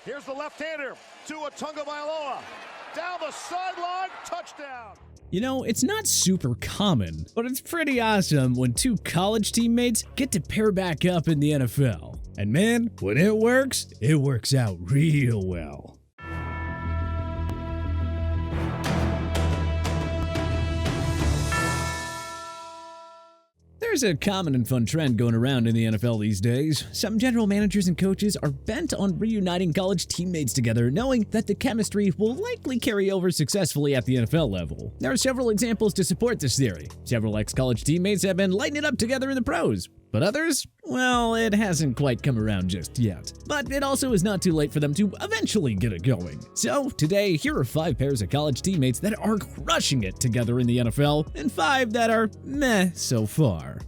Here's the left-hander to Tagovailoa. Down the sideline, touchdown. You know, it's not super common, but it's pretty awesome when two college teammates get to pair back up in the NFL. And man, when it works out real well. There's a common and fun trend going around in the NFL these days. Some general managers and coaches are bent on reuniting college teammates together, knowing that the chemistry will likely carry over successfully at the NFL level. There are several examples to support this theory. Several ex-college teammates have been lighting it up together in the pros. But others? Well, it hasn't quite come around just yet. But it also is not too late for them to eventually get it going. So today, here are 5 pairs of college teammates that are crushing it together in the NFL, and 5 that are meh so far.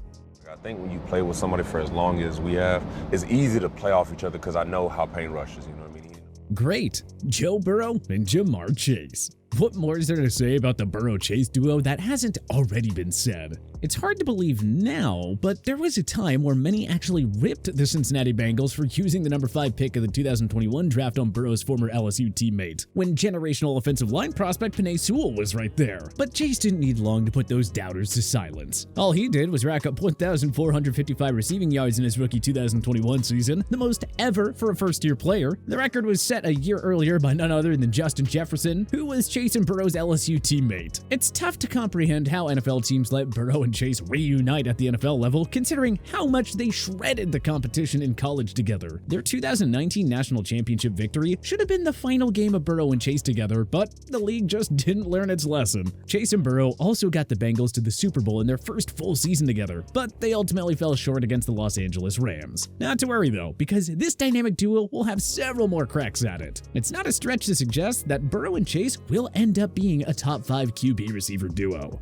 I think when you play with somebody for as long as we have, it's easy to play off each other because I know how pain rushes, you know what I mean? Great. Joe Burrow and Jamar Chase. What more is there to say about the Burrow-Chase duo that hasn't already been said? It's hard to believe now, but there was a time where many actually ripped the Cincinnati Bengals for using the number 5 pick of the 2021 draft on Burrow's former LSU teammate, when generational offensive line prospect Penei Sewell was right there. But Chase didn't need long to put those doubters to silence. All he did was rack up 1,455 receiving yards in his rookie 2021 season, the most ever for a first-year player. The record was set a year earlier by none other than Justin Jefferson, who was Chase and Burrow's LSU teammate. It's tough to comprehend how NFL teams let Burrow and Chase reunite at the NFL level, considering how much they shredded the competition in college together. Their 2019 national championship victory should have been the final game of Burrow and Chase together, but the league just didn't learn its lesson. Chase and Burrow also got the Bengals to the Super Bowl in their first full season together, but they ultimately fell short against the Los Angeles Rams. Not to worry though, because this dynamic duo will have several more cracks at it. It's not a stretch to suggest that Burrow and Chase will end up being a top 5 QB receiver duo.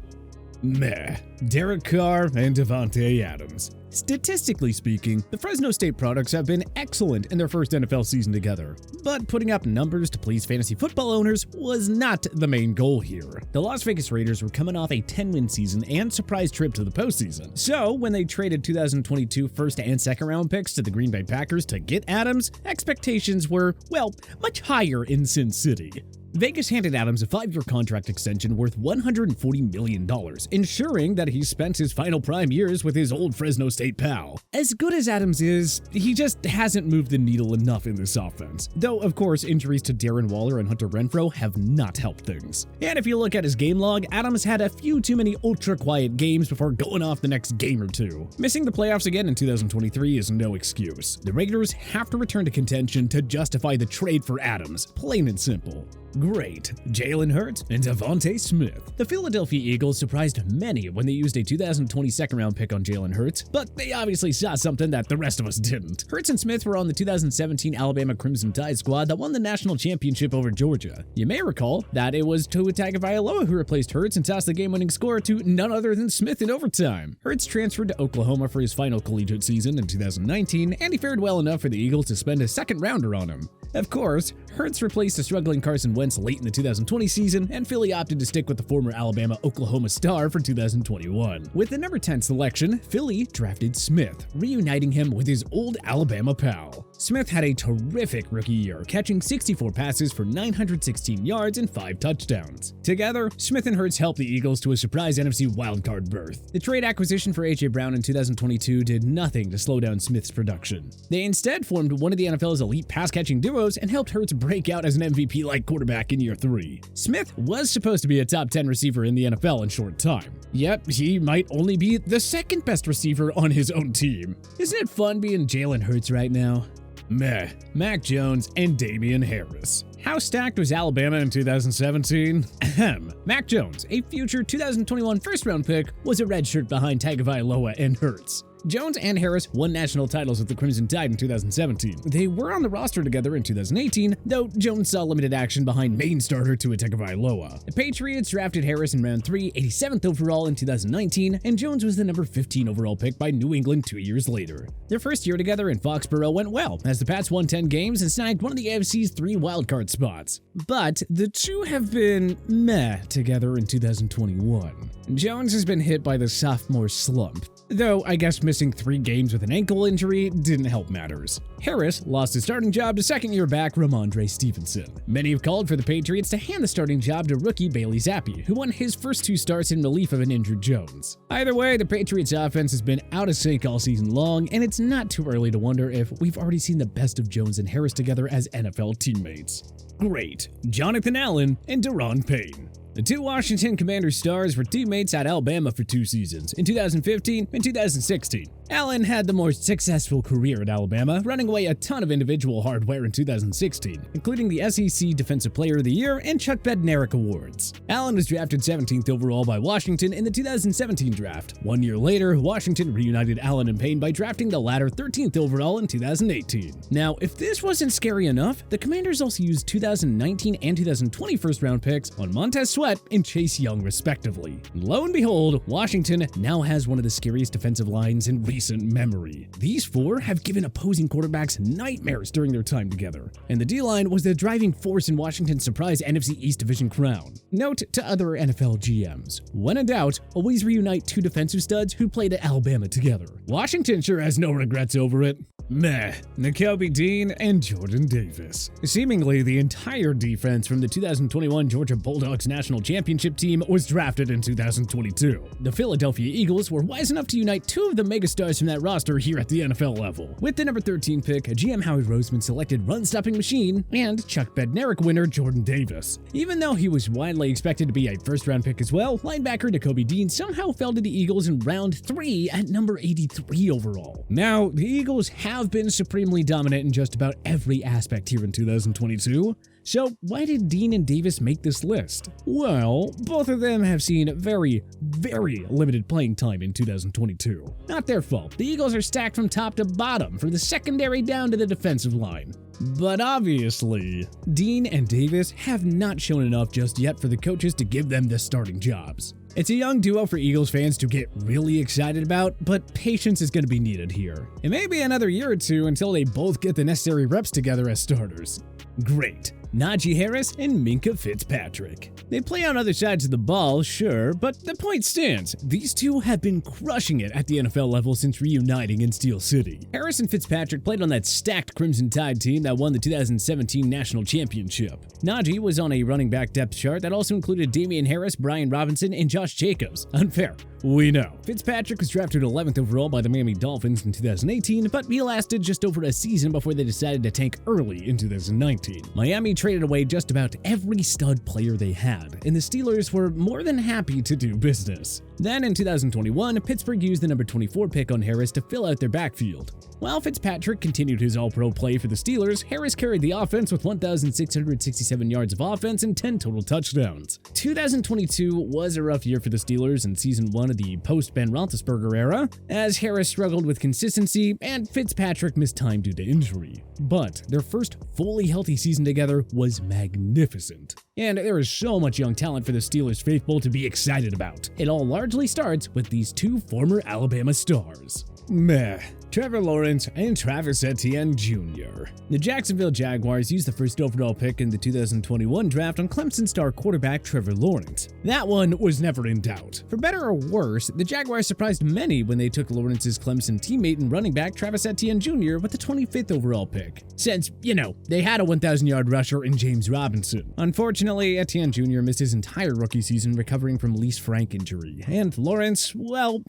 Meh. Derek Carr and Davante Adams. Statistically speaking, the Fresno State products have been excellent in their first NFL season together, but putting up numbers to please fantasy football owners was not the main goal here. The Las Vegas Raiders were coming off a 10-win season and surprise trip to the postseason, so when they traded 2022 first and second round picks to the Green Bay Packers to get Adams, expectations were, well, much higher in Sin City. Vegas handed Adams a 5-year contract extension worth $140 million, ensuring that he spent his final prime years with his old Fresno State pal. As good as Adams is, he just hasn't moved the needle enough in this offense. Though, of course, injuries to Darren Waller and Hunter Renfrow have not helped things. And if you look at his game log, Adams had a few too many ultra-quiet games before going off the next game or two. Missing the playoffs again in 2023 is no excuse. The Raiders have to return to contention to justify the trade for Adams, plain and simple. Great. Jalen Hurts and Devontae Smith. The Philadelphia Eagles surprised many when they used a 2020 second-round pick on Jalen Hurts, but they obviously saw something that the rest of us didn't. Hurts and Smith were on the 2017 Alabama Crimson Tide squad that won the national championship over Georgia. You may recall that it was Tua Tagovailoa who replaced Hurts and tossed the game-winning score to none other than Smith in overtime. Hurts transferred to Oklahoma for his final collegiate season in 2019, and he fared well enough for the Eagles to spend a second-rounder on him. Of course, Hurts replaced a struggling Carson Wentz late in the 2020 season, and Philly opted to stick with the former Alabama-Oklahoma star for 2021. With the number 10 selection, Philly drafted Smith, reuniting him with his old Alabama pal. Smith had a terrific rookie year, catching 64 passes for 916 yards and 5 touchdowns. Together, Smith and Hurts helped the Eagles to a surprise NFC wildcard berth. The trade acquisition for A.J. Brown in 2022 did nothing to slow down Smith's production. They instead formed one of the NFL's elite pass-catching duos and helped Hurts break out as an MVP-like quarterback in year 3. Smith was supposed to be a top 10 receiver in the NFL in short time. Yet, he might only be the second best receiver on his own team. Isn't it fun being Jalen Hurts right now? Meh. Mac Jones and Damian Harris. How stacked was Alabama in 2017? Ahem. Mac Jones, a future 2021 first-round pick, was a redshirt behind Tagovailoa and Hurts. Jones and Harris won national titles with the Crimson Tide in 2017. They were on the roster together in 2018, though Jones saw limited action behind main starter Tua Tagovailoa. The Patriots drafted Harris in round 3, 87th overall in 2019, and Jones was the number 15 overall pick by New England 2 years later. Their first year together in Foxborough went well, as the Pats won 10 games and snagged one of the AFC's 3 wildcard spots. But the two have been meh together in 2021. Jones has been hit by the sophomore slump, though I guess missing 3 games with an ankle injury didn't help matters. Harris lost his starting job to second-year back Ramondre Stevenson. Many have called for the Patriots to hand the starting job to rookie Bailey Zappi, who won his first 2 starts in relief of an injured Jones. Either way, the Patriots offense has been out of sync all season long, and it's not too early to wonder if we've already seen the best of Jones and Harris together as NFL teammates. Great. Jonathan Allen and Daron Payne. The 2 Washington Commanders stars were teammates at Alabama for 2 seasons, in 2015 and 2016. Allen had the more successful career at Alabama, running away a ton of individual hardware in 2016, including the SEC Defensive Player of the Year and Chuck Bednarik Awards. Allen was drafted 17th overall by Washington in the 2017 draft. 1 year later, Washington reunited Allen and Payne by drafting the latter 13th overall in 2018. Now, if this wasn't scary enough, the Commanders also used 2019 and 2020 first-round picks on Montez Sweat and Chase Young, respectively. And lo and behold, Washington now has one of the scariest defensive lines in recent memory. These 4 have given opposing quarterbacks nightmares during their time together, and the D-line was the driving force in Washington's surprise NFC East Division crown. Note to other NFL GMs, when in doubt, always reunite 2 defensive studs who played at Alabama together. Washington sure has no regrets over it. Meh. Nakobe Dean and Jordan Davis. Seemingly, the entire defense from the 2021 Georgia Bulldogs national championship team was drafted in 2022. The Philadelphia Eagles were wise enough to unite 2 of the megastars from that roster here at the NFL level. With the number 13 pick, GM Howie Roseman selected run-stopping machine and Chuck Bednarik winner Jordan Davis. Even though he was widely expected to be a first-round pick as well, linebacker Nakobe Dean somehow fell to the Eagles in round 3 at number 83 overall. Now, the Eagles have been supremely dominant in just about every aspect here in 2022. So why did Dean and Davis make this list? Well, both of them have seen very limited playing time in 2022. Not their fault. The Eagles are stacked from top to bottom, from the secondary down to the defensive line. But obviously, Dean and Davis have not shown enough just yet for the coaches to give them the starting jobs. It's a young duo for Eagles fans to get really excited about, but patience is going to be needed here. It may be another year or 2 until they both get the necessary reps together as starters. Great. Najee Harris and Minkah Fitzpatrick. They play on other sides of the ball, sure, but the point stands. These 2 have been crushing it at the NFL level since reuniting in Steel City. Harris and Fitzpatrick played on that stacked Crimson Tide team that won the 2017 National Championship. Najee was on a running back depth chart that also included Damian Harris, Brian Robinson, and Josh Jacobs. Unfair. We know. Fitzpatrick was drafted 11th overall by the Miami Dolphins in 2018, but he lasted just over a season before they decided to tank early in 2019. Miami traded away just about every stud player they had, and the Steelers were more than happy to do business. Then in 2021, Pittsburgh used the number 24 pick on Harris to fill out their backfield. While Fitzpatrick continued his all-pro play for the Steelers, Harris carried the offense with 1,667 yards of offense and 10 total touchdowns. 2022 was a rough year for the Steelers in Season 1 of the post-Ben Roethlisberger era, as Harris struggled with consistency and Fitzpatrick missed time due to injury. But their first fully healthy season together was magnificent. And there is so much young talent for the Steelers faithful to be excited about. It all largely starts with these 2 former Alabama stars. Meh. Trevor Lawrence and Travis Etienne Jr. The Jacksonville Jaguars used the first overall pick in the 2021 draft on Clemson star quarterback Trevor Lawrence. That one was never in doubt. For better or worse, the Jaguars surprised many when they took Lawrence's Clemson teammate and running back Travis Etienne Jr. with the 25th overall pick. Since, they had a 1,000-yard rusher in James Robinson. Unfortunately, Etienne Jr. missed his entire rookie season recovering from Lee Frank injury, and Lawrence,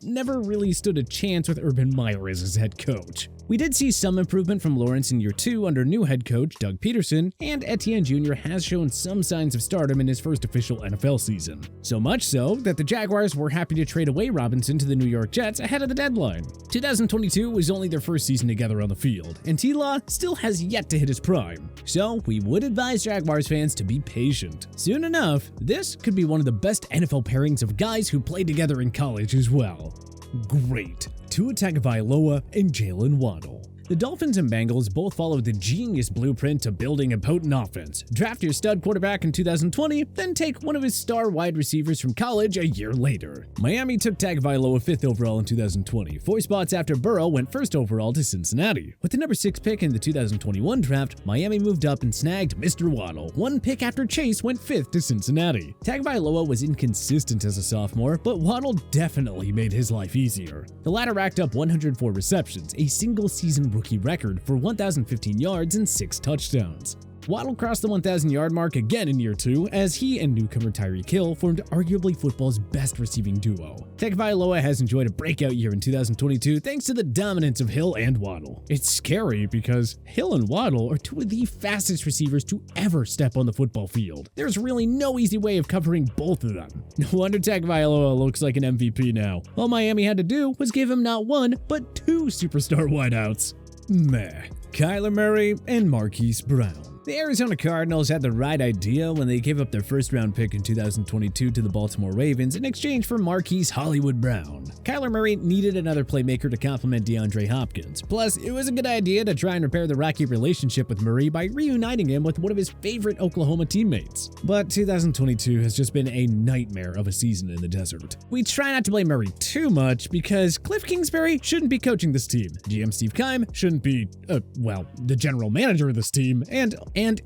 never really stood a chance with Urban Meyer as his head coach. We did see some improvement from Lawrence in year 2 under new head coach Doug Peterson, and Etienne Jr. has shown some signs of stardom in his first official NFL season. So much so that the Jaguars were happy to trade away Robinson to the New York Jets ahead of the deadline. 2022 was only their first season together on the field, and T-Law still has yet to hit his prime. So we would advise Jaguars fans to be patient. Soon enough, this could be one of the best NFL pairings of guys who played together in college as well. Great. Tua Tagovailoa and Jalen Waddle. The Dolphins and Bengals both followed the genius blueprint to building a potent offense. Draft your stud quarterback in 2020, then take one of his star wide receivers from college a year later. Miami took Tagovailoa 5th overall in 2020, 4 spots after Burrow went 1st overall to Cincinnati. With the number 6 pick in the 2021 draft, Miami moved up and snagged Mr. Waddle, 1 pick after Chase went 5th to Cincinnati. Tagovailoa was inconsistent as a sophomore, but Waddle definitely made his life easier. The latter racked up 104 receptions, a single-season rookie record for 1,015 yards and 6 touchdowns. Waddle crossed the 1,000-yard mark again in year 2 as he and newcomer Tyreek Hill formed arguably football's best receiving duo. Tagovailoa has enjoyed a breakout year in 2022 thanks to the dominance of Hill and Waddle. It's scary because Hill and Waddle are two of the fastest receivers to ever step on the football field. There's really no easy way of covering both of them. No wonder Tagovailoa looks like an MVP now. All Miami had to do was give him not one, but 2 superstar wideouts. Meh. Kyler Murray and Marquise Brown. The Arizona Cardinals had the right idea when they gave up their first-round pick in 2022 to the Baltimore Ravens in exchange for Marquise Hollywood Brown. Kyler Murray needed another playmaker to complement DeAndre Hopkins. Plus, it was a good idea to try and repair the rocky relationship with Murray by reuniting him with one of his favorite Oklahoma teammates. But 2022 has just been a nightmare of a season in the desert. We try not to blame Murray too much because Cliff Kingsbury shouldn't be coaching this team. GM Steve Keim shouldn't be, the general manager of this team, and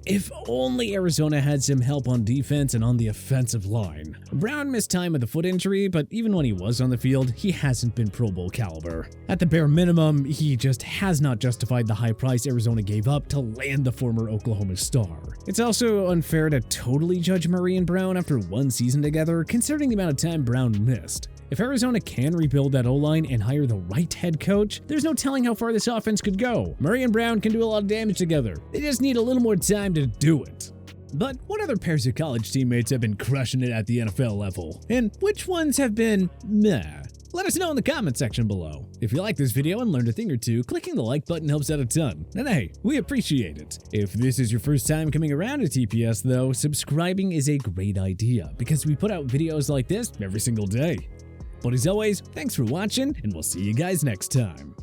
if only Arizona had some help on defense and on the offensive line. Brown missed time with a foot injury, but even when he was on the field, he hasn't been Pro Bowl caliber. At the bare minimum, he just has not justified the high price Arizona gave up to land the former Oklahoma star. It's also unfair to totally judge Murray and Brown after one season together, considering the amount of time Brown missed. If Arizona can rebuild that O-line and hire the right head coach, there's no telling how far this offense could go. Murray and Brown can do a lot of damage together. They just need a little more time to do it. But what other pairs of college teammates have been crushing it at the NFL level? And which ones have been meh? Let us know in the comment section below. If you like this video and learned a thing or two, clicking the like button helps out a ton. And hey, we appreciate it. If this is your first time coming around to TPS though, subscribing is a great idea because we put out videos like this every single day. But as always, thanks for watching, and we'll see you guys next time.